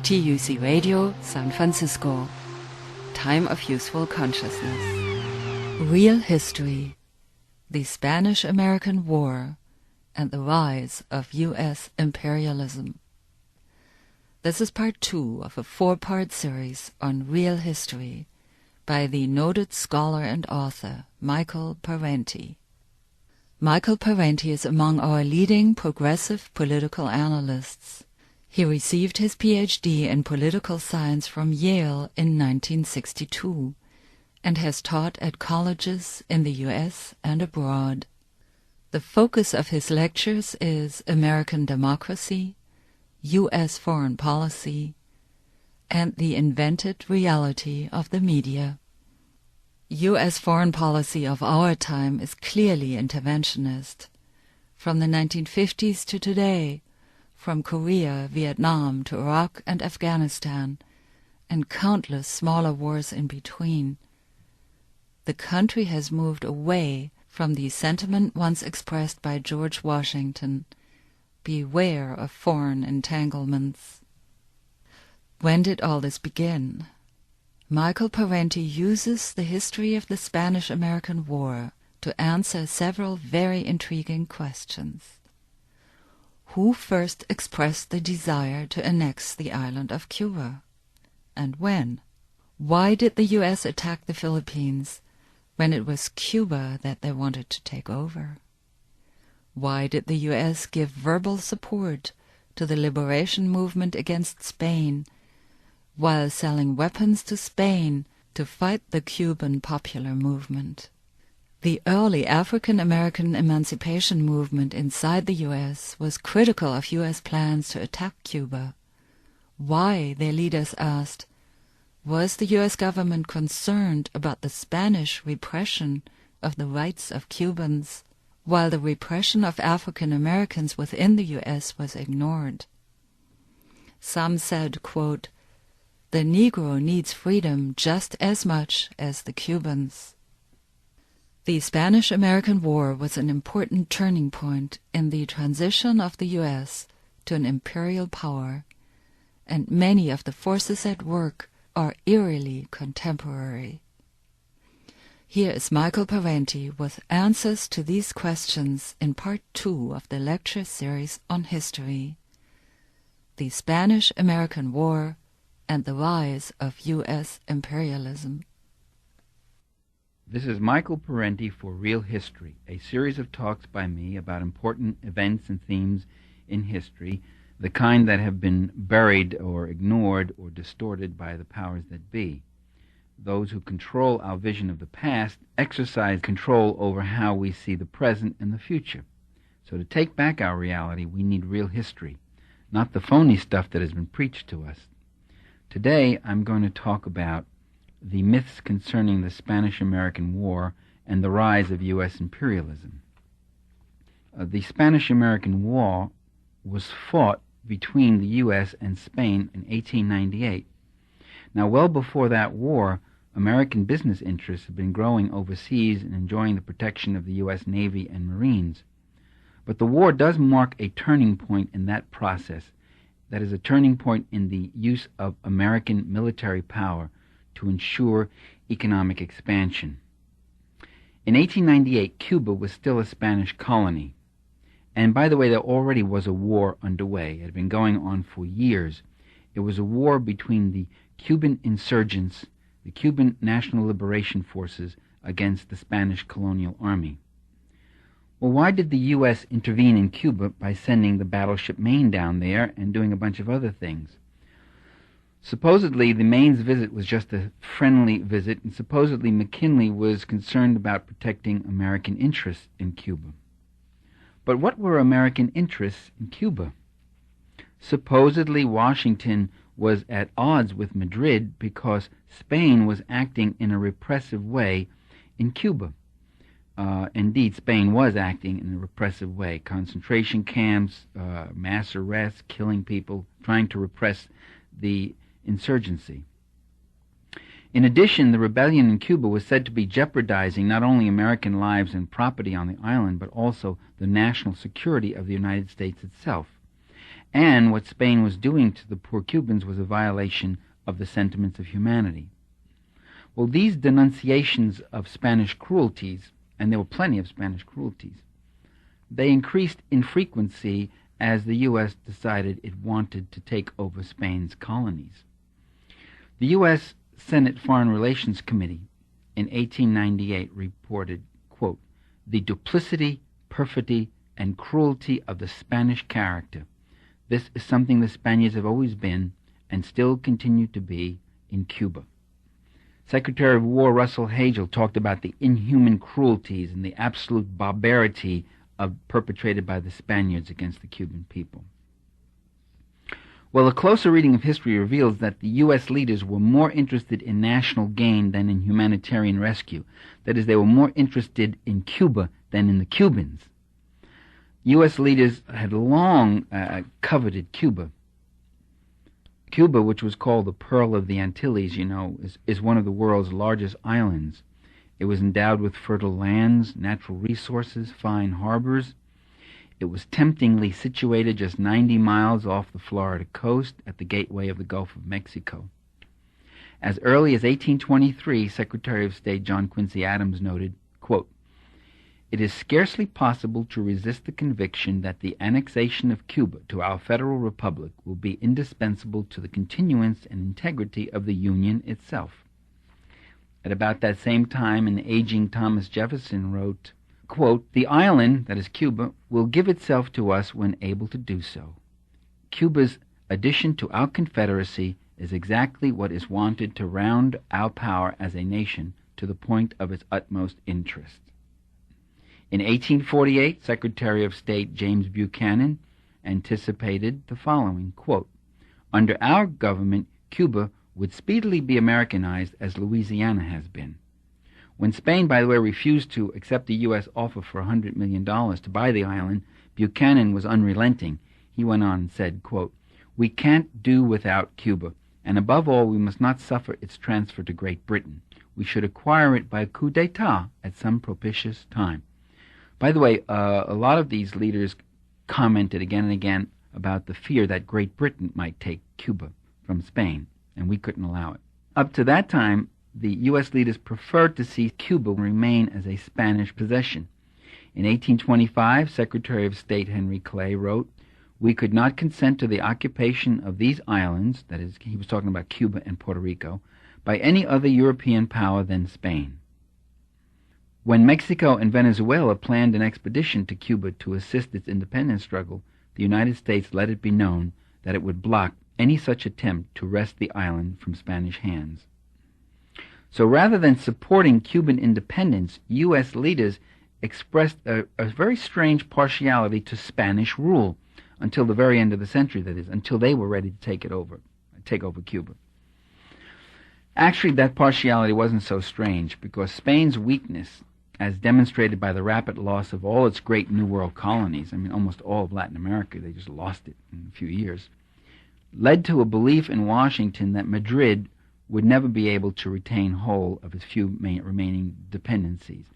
TUC Radio, San Francisco. Time of Useful Consciousness. Real History. The Spanish-American War and the Rise of US Imperialism. This is part 2 of a 4-part series on real history by the noted scholar and author Michael Parenti. Michael Parenti is among our leading progressive political analysts. He received his PhD in political science from Yale in 1962 and has taught at colleges in the US and abroad. The focus of his lectures is American democracy, US foreign policy, and the invented reality of the media. US foreign policy of our time is clearly interventionist. From the 1950s to today, from Korea, Vietnam to Iraq and Afghanistan, and countless smaller wars in between, the country has moved away from the sentiment once expressed by George Washington, "Beware of foreign entanglements." When did all this begin? Michael Parenti uses the history of the Spanish-American War to answer several very intriguing questions. Who first expressed the desire to annex the island of Cuba? And when? Why did the US attack the Philippines when it was Cuba that they wanted to take over? Why did the US give verbal support to the liberation movement against Spain while selling weapons to Spain to fight the Cuban popular movement? The early African-American emancipation movement inside the US was critical of US plans to attack Cuba. Why, their leaders asked, was the US government concerned about the Spanish repression of the rights of Cubans, while the repression of African Americans within the US was ignored? Some said, quote, "The Negro needs freedom just as much as the Cubans." The Spanish-American War was an important turning point in the transition of the US to an imperial power, and many of the forces at work are eerily contemporary. Here is Michael Parenti with answers to these questions in part 2 of the lecture series on history, The Spanish-American War and the Rise of US Imperialism. This is Michael Parenti for Real History, a series of talks by me about important events and themes in history, the kind that have been buried or ignored or distorted by the powers that be. Those who control our vision of the past exercise control over how we see the present and the future. So to take back our reality, we need real history, not the phony stuff that has been preached to us. Today, I'm going to talk about the myths concerning the Spanish-American War and the rise of U.S. imperialism. The Spanish-American War was fought between the U.S. and Spain in 1898. Now, well before that war, American business interests had been growing overseas and enjoying the protection of the U.S. Navy and Marines. But the war does mark a turning point in that process. That is a turning point in the use of American military power to ensure economic expansion. In 1898, Cuba was still a Spanish colony. And by the way, there already was a war underway. It had been going on for years. It was a war between the Cuban insurgents, the Cuban National Liberation Forces, against the Spanish colonial army. Well, why did the U.S. intervene in Cuba by sending the battleship Maine down there and doing a bunch of other things? Supposedly, the Maine's visit was just a friendly visit, and supposedly McKinley was concerned about protecting American interests in Cuba. But what were American interests in Cuba? Supposedly, Washington was at odds with Madrid because Spain was acting in a repressive way in Cuba. Indeed, Spain was acting in a repressive way. Concentration camps, mass arrests, killing people, trying to repress the insurgency. In addition, the rebellion in Cuba was said to be jeopardizing not only American lives and property on the island, but also the national security of the United States itself. and what Spain was doing to the poor Cubans was a violation of the sentiments of humanity. Well, these denunciations of Spanish cruelties, and there were plenty of Spanish cruelties, they increased in frequency as the U.S. decided it wanted to take over Spain's colonies. The U.S. Senate Foreign Relations Committee in 1898 reported, quote, "The duplicity, perfidy, and cruelty of the Spanish character. This is something the Spaniards have always been and still continue to be in Cuba." Secretary of War Russell Hagel talked about the inhuman cruelties and the absolute barbarity perpetrated by the Spaniards against the Cuban people. Well, a closer reading of history reveals that the U.S. leaders were more interested in national gain than in humanitarian rescue. That is, they were more interested in Cuba than in the Cubans. U.S. leaders had long coveted Cuba. Cuba, which was called the Pearl of the Antilles, is one of the world's largest islands. It was endowed with fertile lands, natural resources, fine harbors. It was temptingly situated just 90 miles off the Florida coast at the gateway of the Gulf of Mexico. As early as 1823, Secretary of State John Quincy Adams noted, quote, "It is scarcely possible to resist the conviction that the annexation of Cuba to our Federal Republic will be indispensable to the continuance and integrity of the Union itself." At about that same time, an aging Thomas Jefferson wrote, quote, "The island, that is Cuba, will give itself to us when able to do so. Cuba's addition to our Confederacy is exactly what is wanted to round our power as a nation to the point of its utmost interest." In 1848, Secretary of State James Buchanan anticipated the following, quote, "Under our government, Cuba would speedily be Americanized as Louisiana has been." When Spain, by the way, refused to accept the U.S. offer for $100 million to buy the island, Buchanan was unrelenting. He went on and said, quote, "We can't do without Cuba, and above all, we must not suffer its transfer to Great Britain. We should acquire it by coup d'etat at some propitious time." By the way, a lot of these leaders commented again and again about the fear that Great Britain might take Cuba from Spain, and we couldn't allow it. Up to that time, the U.S. leaders preferred to see Cuba remain as a Spanish possession. In 1825, Secretary of State Henry Clay wrote, "We could not consent to the occupation of these islands," that is, he was talking about Cuba and Puerto Rico, "by any other European power than Spain." When Mexico and Venezuela planned an expedition to Cuba to assist its independence struggle, the United States let it be known that it would block any such attempt to wrest the island from Spanish hands. So rather than supporting Cuban independence, U.S. leaders expressed a very strange partiality to Spanish rule until the very end of the century, that is, until they were ready to take over Cuba. Actually, that partiality wasn't so strange, because Spain's weakness, as demonstrated by the rapid loss of all its great New World colonies, almost all of Latin America, they just lost it in a few years, led to a belief in Washington that Madrid would never be able to retain whole of its few remaining dependencies.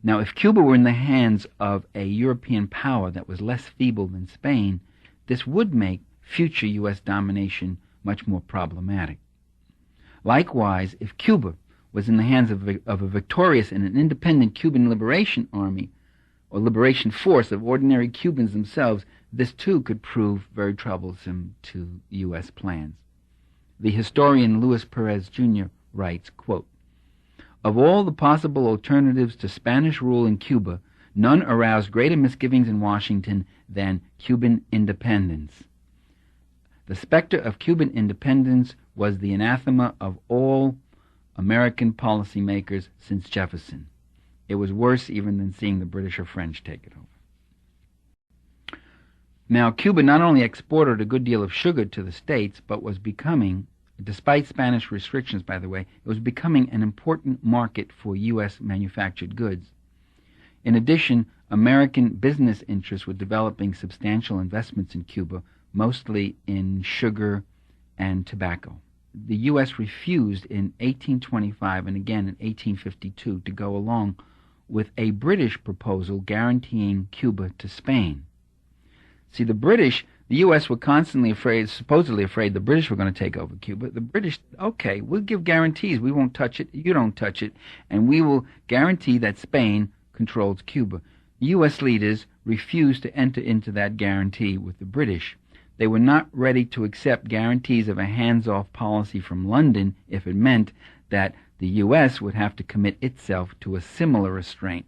Now, if Cuba were in the hands of a European power that was less feeble than Spain, this would make future U.S. domination much more problematic. Likewise, if Cuba was in the hands of a victorious and an independent Cuban liberation army, or liberation force of ordinary Cubans themselves, this too could prove very troublesome to U.S. plans. The historian Luis Perez Jr. writes, quote, "Of all the possible alternatives to Spanish rule in Cuba, none aroused greater misgivings in Washington than Cuban independence. The specter of Cuban independence was the anathema of all American policymakers since Jefferson. It was worse even than seeing the British or French take it over." Now, Cuba not only exported a good deal of sugar to the States, but was becoming, despite Spanish restrictions, by the way, it was becoming an important market for U.S. manufactured goods. In addition, American business interests were developing substantial investments in Cuba, mostly in sugar and tobacco. The U.S. refused in 1825 and again in 1852 to go along with a British proposal guaranteeing Cuba to Spain. See, the British The U.S. were constantly supposedly afraid the British were going to take over Cuba. The British, okay, we'll give guarantees. We won't touch it. You don't touch it. And we will guarantee that Spain controls Cuba. U.S. leaders refused to enter into that guarantee with the British. They were not ready to accept guarantees of a hands-off policy from London if it meant that the U.S. would have to commit itself to a similar restraint.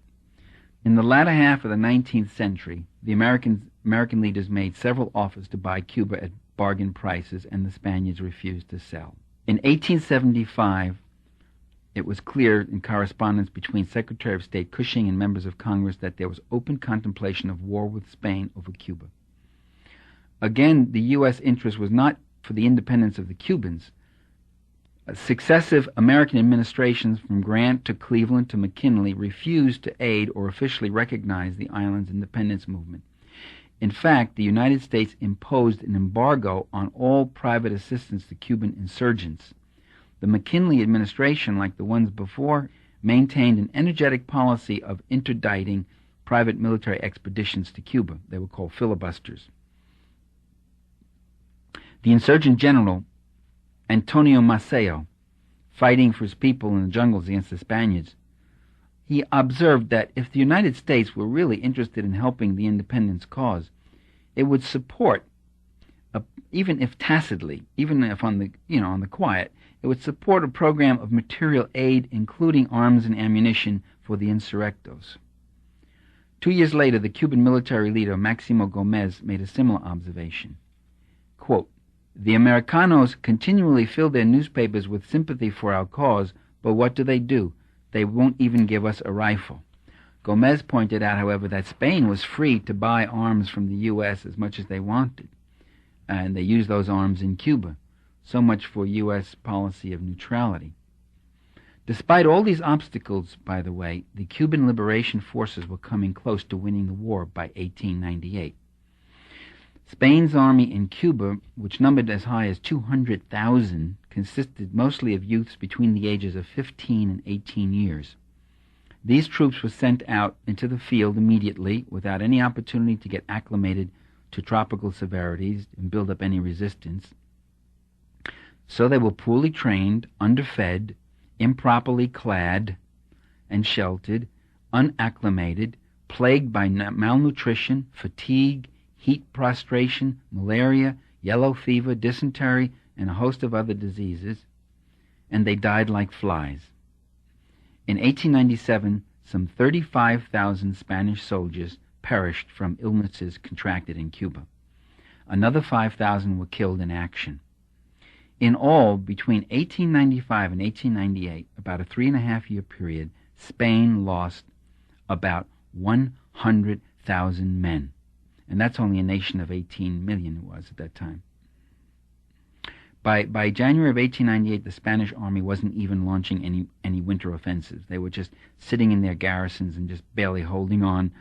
In the latter half of the 19th century, the American leaders made several offers to buy Cuba at bargain prices, and the Spaniards refused to sell. In 1875, it was clear in correspondence between Secretary of State Cushing and members of Congress that there was open contemplation of war with Spain over Cuba. Again, the U.S. interest was not for the independence of the Cubans. Successive American administrations from Grant to Cleveland to McKinley refused to aid or officially recognize the island's independence movement. In fact, the United States imposed an embargo on all private assistance to Cuban insurgents. The McKinley administration, like the ones before, maintained an energetic policy of interdicting private military expeditions to Cuba. They were called filibusters. The insurgent general Antonio Maceo, fighting for his people in the jungles against the Spaniards, he observed that if the United States were really interested in helping the independence cause, it would support, even if tacitly, even if on the quiet, it would support a program of material aid, including arms and ammunition for the insurrectos. 2 years later, the Cuban military leader Maximo Gomez made a similar observation. Quote, "The Americanos continually fill their newspapers with sympathy for our cause, but what do? They won't even give us a rifle." Gomez pointed out, however, that Spain was free to buy arms from the U.S. as much as they wanted, and they used those arms in Cuba. So much for U.S. policy of neutrality. Despite all these obstacles, by the way, the Cuban liberation forces were coming close to winning the war by 1898. Spain's army in Cuba, which numbered as high as 200,000, consisted mostly of youths between the ages of 15 and 18 years. These troops were sent out into the field immediately without any opportunity to get acclimated to tropical severities and build up any resistance. So they were poorly trained, underfed, improperly clad and sheltered, unacclimated, plagued by malnutrition, fatigue, heat prostration, malaria, yellow fever, dysentery, and a host of other diseases, and they died like flies. In 1897, some 35,000 Spanish soldiers perished from illnesses contracted in Cuba. Another 5,000 were killed in action. In all, between 1895 and 1898, about a 3.5-year period, Spain lost about 100,000 men. And that's only a nation of 18 million it was at that time. By January of 1898, the Spanish army wasn't even launching any winter offensives. They were just sitting in their garrisons and just barely holding on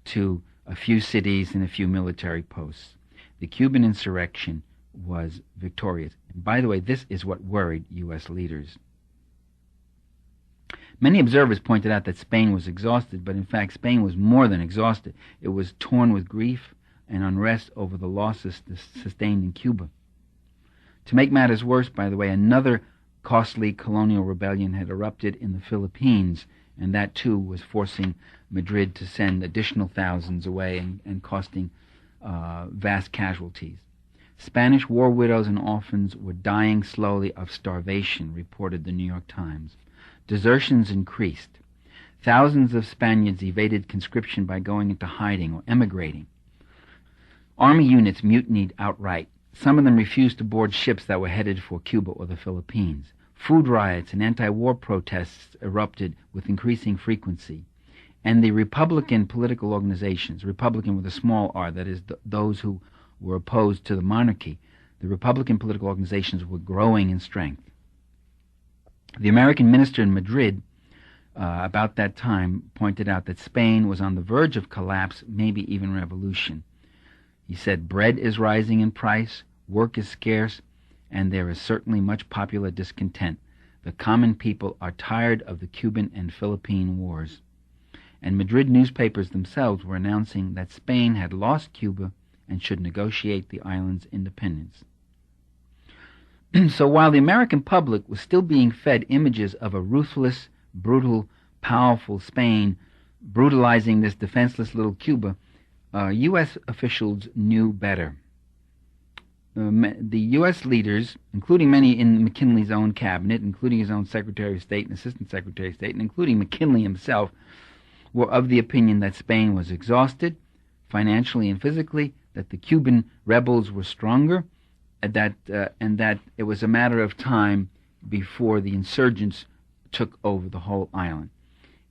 to a few cities and a few military posts. The Cuban insurrection was victorious. And by the way, this is what worried U.S. leaders. Many observers pointed out that Spain was exhausted, but in fact Spain was more than exhausted. It was torn with grief and unrest over the losses sustained in Cuba. To make matters worse, by the way, another costly colonial rebellion had erupted in the Philippines, and that too was forcing Madrid to send additional thousands away and costing vast casualties. Spanish war widows and orphans were dying slowly of starvation, reported the New York Times. Desertions increased. Thousands of Spaniards evaded conscription by going into hiding or emigrating. Army units mutinied outright. Some of them refused to board ships that were headed for Cuba or the Philippines. Food riots and anti-war protests erupted with increasing frequency. And the Republican political organizations, Republican with a small r, that is, those who were opposed to the monarchy, the Republican political organizations were growing in strength. The American minister in Madrid about that time pointed out that Spain was on the verge of collapse, maybe even revolution. He said, "Bread is rising in price, work is scarce, and there is certainly much popular discontent. The common people are tired of the Cuban and Philippine wars." And Madrid newspapers themselves were announcing that Spain had lost Cuba and should negotiate the island's independence. So while the American public was still being fed images of a ruthless, brutal, powerful Spain brutalizing this defenseless little Cuba, U.S. officials knew better. The U.S. leaders, including many in McKinley's own cabinet, including his own Secretary of State and Assistant Secretary of State, and including McKinley himself, were of the opinion that Spain was exhausted, financially and physically, that the Cuban rebels were stronger, and that it was a matter of time before the insurgents took over the whole island.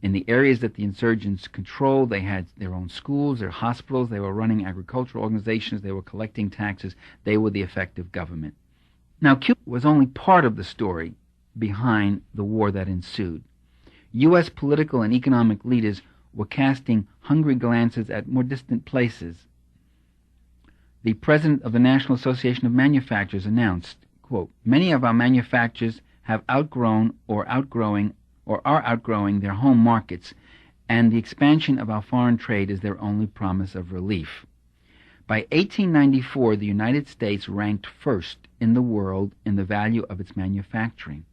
In the areas that the insurgents controlled, they had their own schools, their hospitals, they were running agricultural organizations, they were collecting taxes, they were the effective government. Now, Cuba was only part of the story behind the war that ensued. U.S. political and economic leaders were casting hungry glances at more distant places. The president of the National Association of Manufacturers announced, quote, "Many of our manufacturers have outgrown or are outgrowing their home markets, and the expansion of our foreign trade is their only promise of relief." By 1894, the United States ranked first in the world in the value of its manufacturing.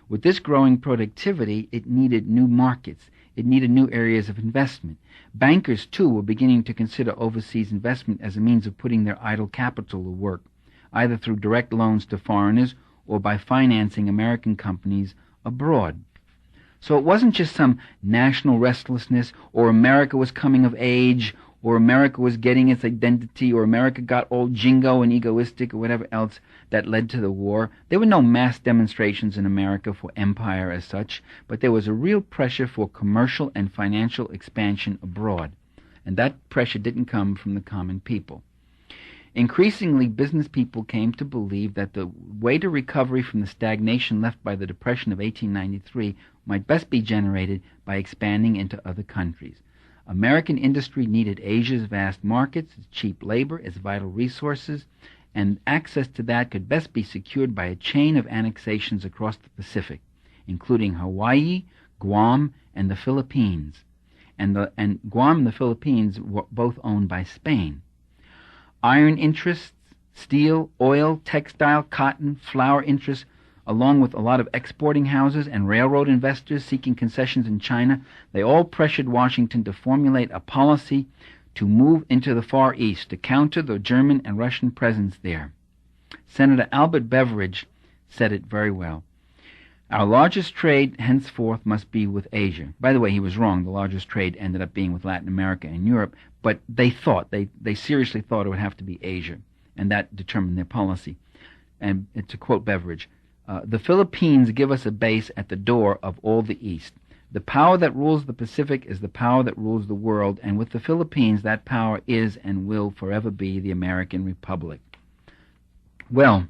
With this growing productivity, it needed new markets. It needed new areas of investment. Bankers, too, were beginning to consider overseas investment as a means of putting their idle capital to work, either through direct loans to foreigners or by financing American companies abroad. So it wasn't just some national restlessness, or America was coming of age, or America was getting its identity, or America got all jingo and egoistic, or whatever else that led to the war. There were no mass demonstrations in America for empire as such, but there was a real pressure for commercial and financial expansion abroad, and that pressure didn't come from the common people. Increasingly, business people came to believe that the way to recovery from the stagnation left by the Depression of 1893 might best be generated by expanding into other countries. American industry needed Asia's vast markets, its cheap labor, its vital resources, and access to that could best be secured by a chain of annexations across the Pacific, including Hawaii, Guam, and the Philippines. And Guam and the Philippines were both owned by Spain. Iron interests, steel, oil, textile, cotton, flour interests, along with a lot of exporting houses and railroad investors seeking concessions in China, they all pressured Washington to formulate a policy to move into the Far East to counter the German and Russian presence there. Senator Albert Beveridge said it very well. "Our largest trade henceforth must be with Asia." By the way, he was wrong. The largest trade ended up being with Latin America and Europe, but they seriously thought it would have to be Asia, and that determined their policy. And to quote Beveridge, "The Philippines give us a base at the door of all the East. The power that rules the Pacific is the power that rules the world, and with the Philippines, that power is and will forever be the American Republic." Well,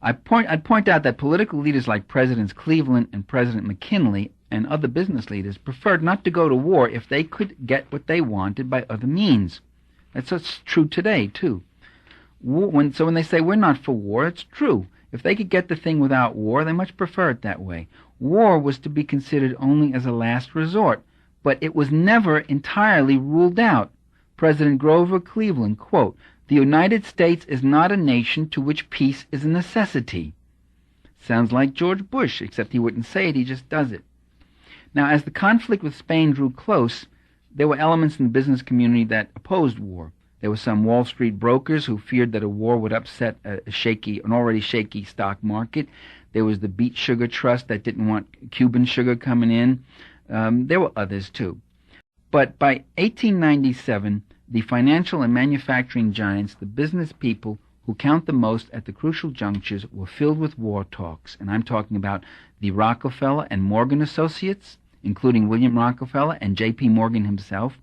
I'd point out that political leaders like Presidents Cleveland and President McKinley and other business leaders preferred not to go to war if they could get what they wanted by other means. That's true today, too. When they say we're not for war, it's true. If they could get the thing without war, they much prefer it that way. War was to be considered only as a last resort, but it was never entirely ruled out. President Grover Cleveland, quote, "The United States is not a nation to which peace is a necessity." Sounds like George Bush, except he wouldn't say it, he just does it. Now, as the conflict with Spain drew close, there were elements in the business community that opposed war. There were some Wall Street brokers who feared that a war would upset an already shaky stock market. There was the Beet Sugar Trust that didn't want Cuban sugar coming in. There were others, too. But by 1897, the financial and manufacturing giants, the business people who count the most at the crucial junctures, were filled with war talks. And I'm talking about the Rockefeller and Morgan Associates, including William Rockefeller and J.P. Morgan himself.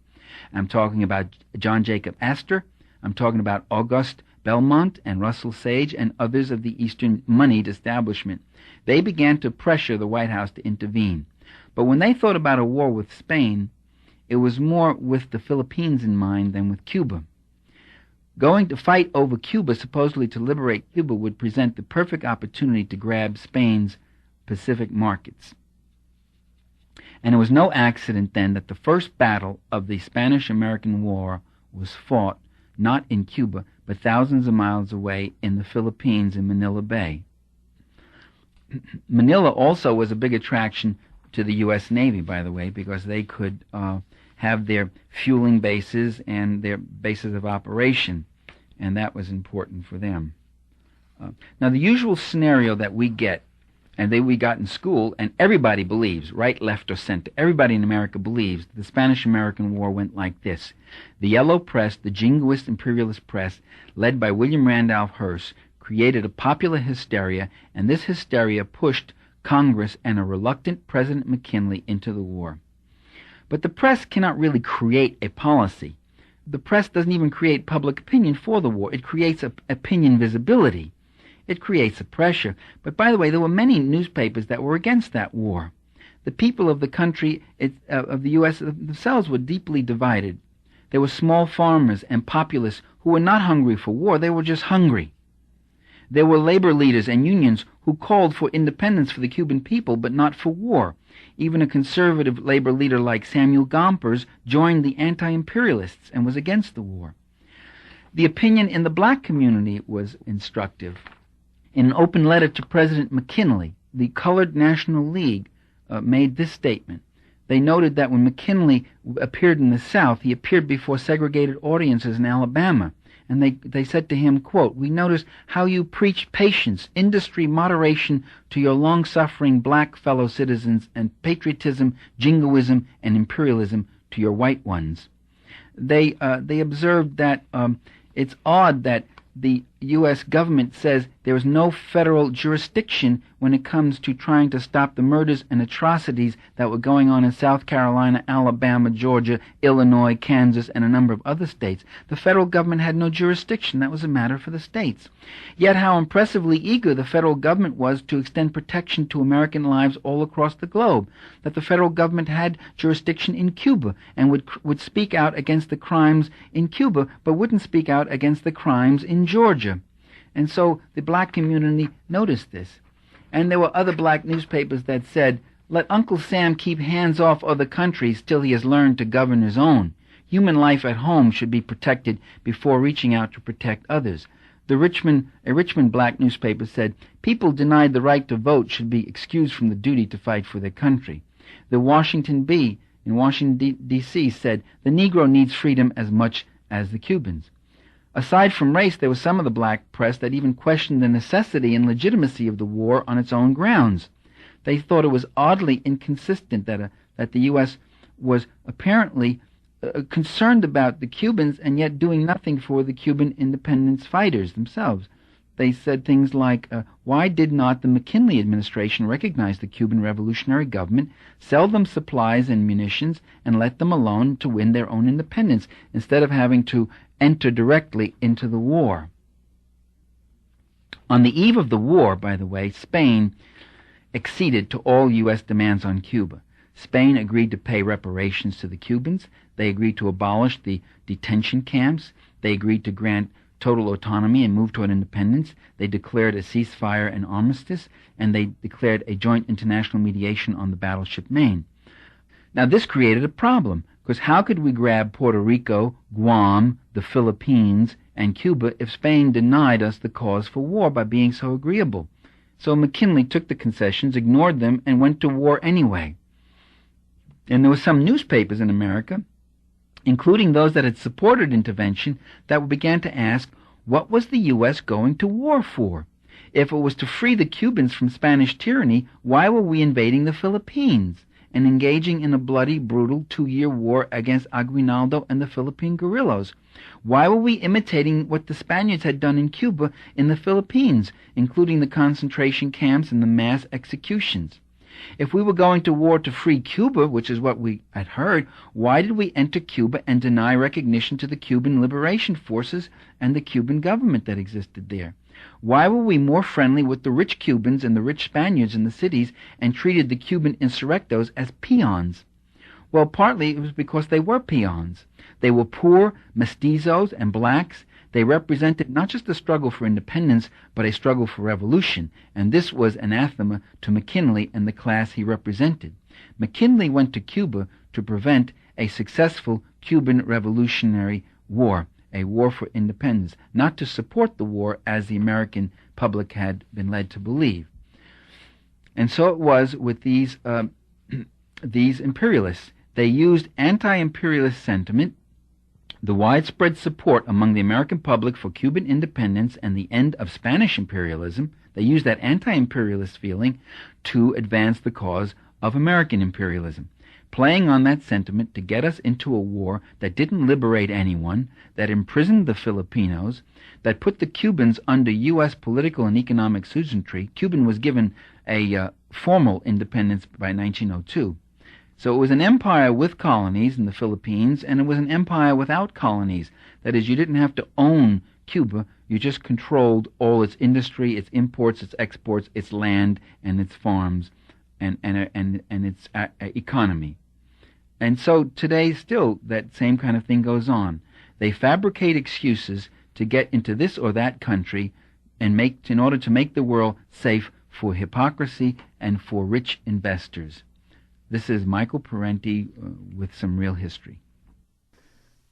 I'm talking about John Jacob Astor. I'm talking about Auguste Belmont and Russell Sage and others of the Eastern moneyed establishment. They began to pressure the White House to intervene. But when they thought about a war with Spain, it was more with the Philippines in mind than with Cuba. Going to fight over Cuba, supposedly to liberate Cuba, would present the perfect opportunity to grab Spain's Pacific markets. And it was no accident then that the first battle of the Spanish-American War was fought not in Cuba, but thousands of miles away in the Philippines in Manila Bay. Manila also was a big attraction to the U.S. Navy, by the way, because they could have their fueling bases and their bases of operation, and that was important for them. Now, the usual scenario that we get, and that we got in school, and everybody believes, right, left, or center, everybody in America believes, the Spanish-American War went like this. The yellow press, the jingoist imperialist press, led by William Randolph Hearst, created a popular hysteria, and this hysteria pushed Congress and a reluctant President McKinley into the war. But the press cannot really create a policy. The press doesn't even create public opinion for the war. It creates opinion visibility. It creates a pressure. But by the way, there were many newspapers that were against that war. The people of the country, of the U.S. themselves, were deeply divided. There were small farmers and populists who were not hungry for war. They were just hungry. There were labor leaders and unions who called for independence for the Cuban people, but not for war. Even a conservative labor leader like Samuel Gompers joined the anti-imperialists and was against the war. The opinion in the black community was instructive. In an open letter to President McKinley, the Colored National League made this statement. They noted that when McKinley appeared in the South, he appeared before segregated audiences in Alabama. And they said to him, quote, "We notice how you preach patience, industry, moderation to your long-suffering black fellow citizens, and patriotism, jingoism, and imperialism to your white ones." They observed that it's odd that the U.S. government says there is no federal jurisdiction when it comes to trying to stop the murders and atrocities that were going on in South Carolina, Alabama, Georgia, Illinois, Kansas, and a number of other states. The federal government had no jurisdiction. That was a matter for the states. Yet how impressively eager the federal government was to extend protection to American lives all across the globe, that the federal government had jurisdiction in Cuba and would speak out against the crimes in Cuba, but wouldn't speak out against the crimes in Georgia. And so the black community noticed this. And there were other black newspapers that said, "Let Uncle Sam keep hands off other countries till he has learned to govern his own. Human life at home should be protected before reaching out to protect others." A Richmond black newspaper said, "People denied the right to vote should be excused from the duty to fight for their country." The Washington Bee in Washington, D.C. said, "The Negro needs freedom as much as the Cubans." Aside from race, there was some of the black press that even questioned the necessity and legitimacy of the war on its own grounds. They thought it was oddly inconsistent that the U.S. was apparently concerned about the Cubans and yet doing nothing for the Cuban independence fighters themselves. They said things like, why did not the McKinley administration recognize the Cuban revolutionary government, sell them supplies and munitions, and let them alone to win their own independence, instead of having to enter directly into the war? On the eve of the war, by the way, Spain acceded to all U.S. demands on Cuba. Spain agreed to pay reparations to the Cubans. They agreed to abolish the detention camps. They agreed to grant total autonomy and move toward independence. They declared a ceasefire and armistice, and they declared a joint international mediation on the battleship Maine. Now, this created a problem, because how could we grab Puerto Rico, Guam, the Philippines, and Cuba if Spain denied us the cause for war by being so agreeable? So McKinley took the concessions, ignored them, and went to war anyway. And there were some newspapers in America, including those that had supported intervention, that began to ask, what was the U.S. going to war for? If it was to free the Cubans from Spanish tyranny, why were we invading the Philippines and engaging in a bloody, brutal 2-year war against Aguinaldo and the Philippine guerrillas? Why were we imitating what the Spaniards had done in Cuba in the Philippines, including the concentration camps and the mass executions? If we were going to war to free Cuba, which is what we had heard, why did we enter Cuba and deny recognition to the Cuban liberation forces and the Cuban government that existed there? Why were we more friendly with the rich Cubans and the rich Spaniards in the cities and treated the Cuban insurrectos as peons? Well, partly it was because they were peons. They were poor, mestizos, and blacks. They represented not just a struggle for independence, but a struggle for revolution, and this was anathema to McKinley and the class he represented. McKinley went to Cuba to prevent a successful Cuban Revolutionary War, a war for independence, not to support the war as the American public had been led to believe. And so it was with these imperialists. They used anti-imperialist sentiment, the widespread support among the American public for Cuban independence and the end of Spanish imperialism. They used that anti-imperialist feeling to advance the cause of American imperialism, playing on that sentiment to get us into a war that didn't liberate anyone, that imprisoned the Filipinos, that put the Cubans under U.S. political and economic suzerainty. Cuba was given a formal independence by 1902. So it was an empire with colonies in the Philippines, and it was an empire without colonies. That is, you didn't have to own Cuba, you just controlled all its industry, its imports, its exports, its land, and its farms, and its economy. And so today still that same kind of thing goes on. They fabricate excuses to get into this or that country and in order to make the world safe for hypocrisy and for rich investors. This is Michael Parenti with some real history.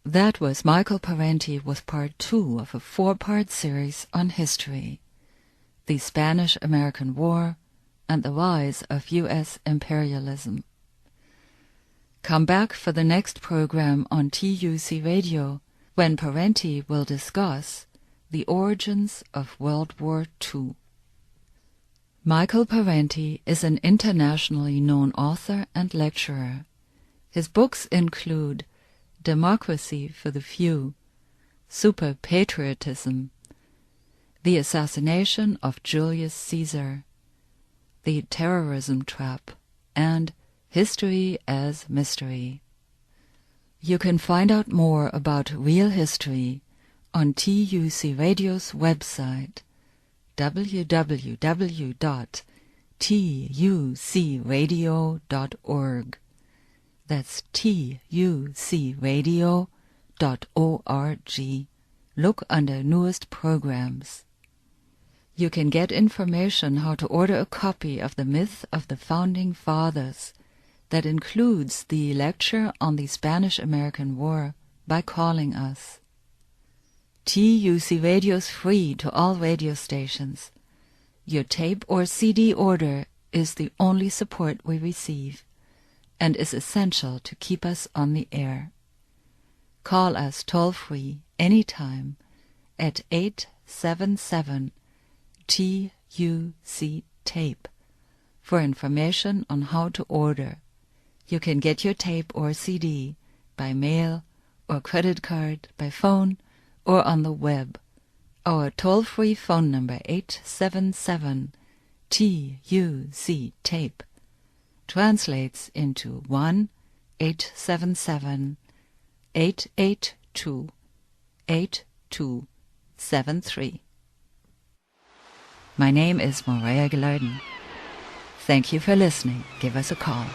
That was Michael Parenti with part 2 of a 4-part series on history, the Spanish-American War and the rise of US imperialism. Come back for the next program on TUC Radio, when Parenti will discuss the origins of World War II. Michael Parenti is an internationally known author and lecturer. His books include Democracy for the Few, Super Patriotism, The Assassination of Julius Caesar, The Terrorism Trap, and History as Mystery. You can find out more about real history on TUC Radio's website, www.tucradio.org. That's tucradio.org. Look under newest programs. You can get information how to order a copy of The Myth of the Founding Fathers that includes the lecture on the Spanish-American War by calling us. TUC Radio is free to all radio stations. Your tape or CD order is the only support we receive and is essential to keep us on the air. Call us toll-free anytime at 877-TUC-TAPE for information on how to order. You can get your tape or CD by mail or credit card, by phone, or on the web. Our toll-free phone number 877-TUC-TAPE translates into 1-877-882-8273. My name is Maria Gilardin. Thank you for listening. Give us a call.